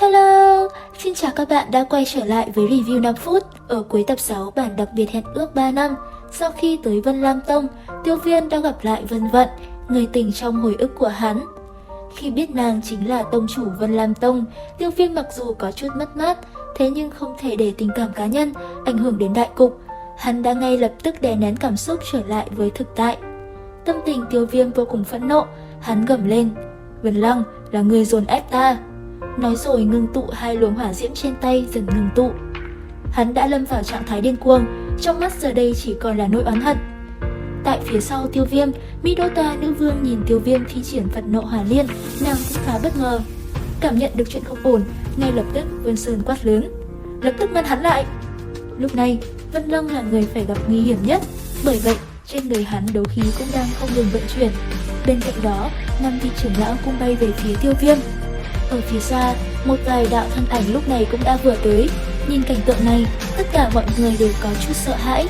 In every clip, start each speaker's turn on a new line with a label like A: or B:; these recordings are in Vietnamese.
A: Hello! Xin chào các bạn đã quay trở lại với review 5 phút. Ở cuối tập 6 bản đặc biệt hẹn ước 3 năm, sau khi tới Vân Lam Tông, Tiêu Viêm đã gặp lại Vân Vận, người tình trong hồi ức của hắn. Khi biết nàng chính là tông chủ Vân Lam Tông, Tiêu Viêm mặc dù có chút mất mát, thế nhưng không thể để tình cảm cá nhân ảnh hưởng đến đại cục. Hắn đã ngay lập tức đè nén cảm xúc trở lại với thực tại. Tâm tình Tiêu Viêm vô cùng phẫn nộ, hắn gầm lên: Vân Lăng, là người dồn ép ta. Nói rồi ngưng tụ hai luồng hỏa diễm trên tay dần ngừng tụ. Hắn đã lâm vào trạng thái điên cuồng, trong mắt giờ đây chỉ còn là nỗi oán hận. Tại phía sau Tiêu Viêm, Midota nữ vương nhìn Tiêu Viêm thi triển Phật Nộ Hỏa Liên, nàng cũng khá bất ngờ. Cảm nhận được chuyện không ổn, ngay lập tức Vân Sơn quát lớn: lập tức ngăn hắn lại. Lúc này, Vân Lăng là người phải gặp nguy hiểm nhất, bởi vậy trên người hắn đấu khí cũng đang không ngừng vận chuyển. Bên cạnh đó, 5 vị trưởng lão cũng bay về phía Tiêu Viêm. Ở phía xa, một vài đạo thân ảnh lúc này cũng đã vừa tới. Nhìn cảnh tượng này, tất cả mọi người đều có chút sợ hãi.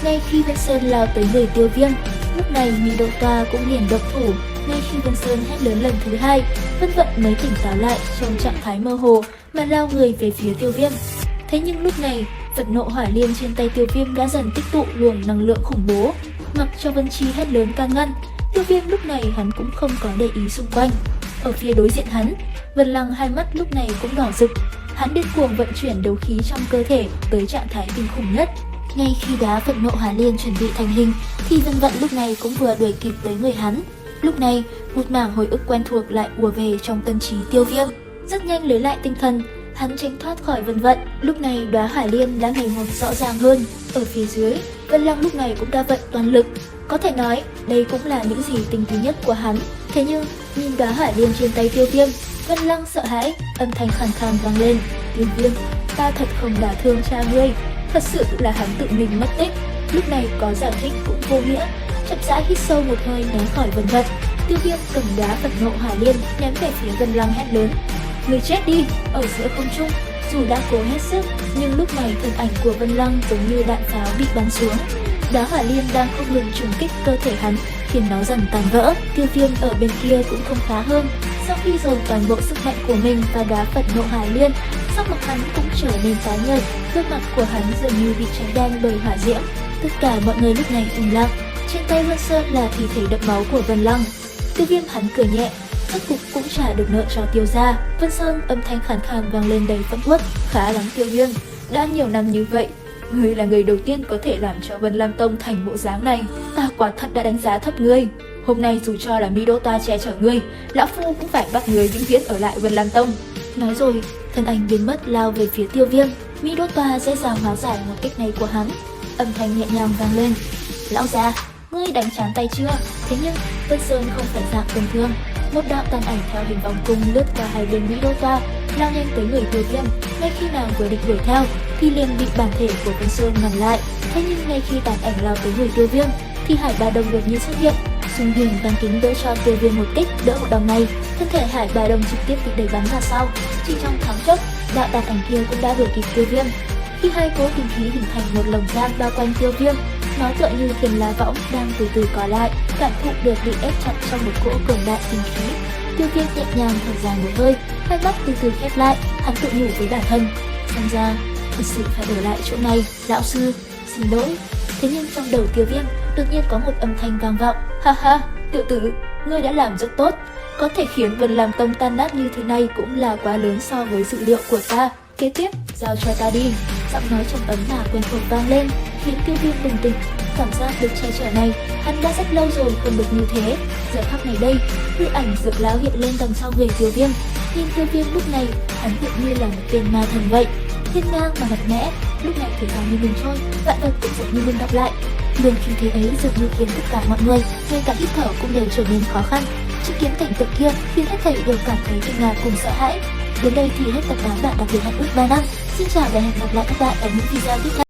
A: Ngay khi Vân Sơn lao tới người Tiêu Viêm, lúc này Midota cũng liền động thủ. Ngay khi Vân Sơn hét lớn lần thứ hai, Vân Vận mới tỉnh táo lại trong trạng thái mơ hồ mà lao người về phía Tiêu Viêm. Thế nhưng lúc này, Phật Nộ Hỏa Liên trên tay Tiêu Viêm đã dần tích tụ luồng năng lượng khủng bố. Mặc cho Vân Chi hét lớn can ngăn, Tiêu Viêm lúc này hắn cũng không có để ý xung quanh. Ở phía đối diện hắn, Vân Lăng hai mắt lúc này cũng đỏ rực. Hắn điên cuồng vận chuyển đấu khí trong cơ thể tới trạng thái kinh khủng nhất. Ngay khi đá Phật Nộ Hỏa Liên chuẩn bị thành hình, thì Vân Vận lúc này cũng vừa đuổi kịp tới người hắn. Lúc này, một mảng hồi ức quen thuộc lại ùa về trong tâm trí Tiêu Viêm. Rất nhanh lấy lại tinh thần, hắn tránh thoát khỏi Vân Vận. Lúc này đóa Hỏa Liên đã ngày một rõ ràng hơn. Ở phía dưới, Vân Lăng lúc này cũng đã vận toàn lực. Có thể nói, đây cũng là những gì tinh túy nhất của hắn. Thế nhưng, nhìn đóa Hỏa Liên trên tay Tiêu Viêm, Vân Lăng sợ hãi, âm thanh khàn khàn vang lên: Tiêu Viêm, ta thật không đả thương cha ngươi. Thật sự là hắn tự mình mất tích. Lúc này có giải thích cũng vô nghĩa. Chậm rãi hít sâu một hơi né khỏi Vân Vận. Tiêu Viêm cầm đá Phật Nộ Hỏa Liên ném về phía Vân Lăng hét lớn: người chết đi! Ở giữa không trung, dù đã cố hết sức, nhưng lúc này thân ảnh của Vân Lăng giống như đạn pháo bị bắn xuống. Đá Hỏa Liên đang không ngừng trùng kích cơ thể hắn, khiến nó dần tan vỡ. Tiêu Viêm ở bên kia cũng không khá hơn. Sau khi dồn toàn bộ sức mạnh của mình vào đá Phật Nộ Hỏa Liên, sắc mặt hắn cũng trở nên tái nhợt, gương mặt của hắn dường như bị cháy đen bởi hỏa diễm. Tất cả mọi người lúc này im lặng. Trên tay Vân Sơn là thi thể đẫm máu của Vân Lăng. Tiêu Viêm hắn cười nhẹ, rốt cục cũng trả được nợ cho Tiêu gia. Vân Sơn âm thanh khàn khàn vang lên đầy phẫn uất: khá lắm Tiêu Viêm, đã nhiều năm như vậy, ngươi là người đầu tiên có thể làm cho Vân Lam Tông thành bộ dáng này. Ta quả thật đã đánh giá thấp ngươi. Hôm nay dù cho là Midota che chở ngươi, lão phu cũng phải bắt ngươi vĩnh viễn ở lại Vân Lam Tông. Nói rồi, thân ảnh biến mất lao về phía Tiêu Viêm. Midota dễ dàng hóa giải một kích này của hắn. Âm thanh nhẹ nhàng vang lên: lão già, ngươi đánh chán tay chưa? Thế nhưng Vân Sơn không phải dạng tầm thường. Một đạo tàn ảnh theo hình vòng cung lướt qua hai bên Midota, lao nhanh tới người Tiêu Viêm. Ngay khi nàng vừa định đuổi theo, thì liền bị bản thể của Vân Sơn ngăn lại. Thế nhưng ngay khi tàn ảnh lao tới người Tiêu Viêm, thì Hải Bà Đồng đột nhiên xuất hiện. Xung Huyền Văn Kính đỡ cho Tiêu Viêm một kích, đỡ một đòn này, thân thể Hải Bà Đồng trực tiếp bị đẩy bắn ra sau. Chỉ trong thoáng chốc, đạo tàn ảnh kia cũng đã đuổi kịp Tiêu Viêm. Khi hai cỗ tinh khí hình thành một lồng giam bao quanh Tiêu Viêm, nó tựa như thiềm lá võng đang từ từ co lại, cảm thụ được bị ép chặt trong một cỗ cường đại tinh khí. Tiêu Viêm nhẹ nhàng thở dài một hơi, hai mắt từ từ khép lại, hắn tự nhủ với bản thân: xem ra thật sự phải ở lại chỗ này, lão sư, xin lỗi. Thế nhưng trong đầu Tiêu Viêm đột nhiên có một âm thanh vang vọng: ha ha, tiểu tử, ngươi đã làm rất tốt. Có thể khiến Vân Lam Tông tan nát như thế này cũng là quá lớn so với dự liệu của ta. Kế tiếp, giao cho ta đi. Giọng nói trầm ấm mà quen thuộc vang lên, khiến Tiêu Viêm bừng tỉnh. Cảm giác được che chở này, hắn đã rất lâu rồi không được như thế. Giờ khắc này đây, hư ảnh Dược Lão hiện lên đằng sau người Tiêu Viêm. Nhìn Tiêu Viêm lúc này, hắn tự như là một tên ma thần vậy, hiên ngang mà mạnh mẽ. Lúc này thời gian như ngừng trôi, vạn vật cũng dường như ngừng đọc lại. Luồng khí thế ấy dường như khiến tất cả mọi người, ngay cả hít thở cũng đều trở nên khó khăn. Chứng kiến cảnh tượng kia khiến hết thảy đều cảm thấy kinh ngạc cùng sợ hãi. Đến đây thì hết tập 8 bản đặc biệt hẹn ước 3 năm. Xin chào và hẹn gặp lại các bạn ở những video tiếp theo.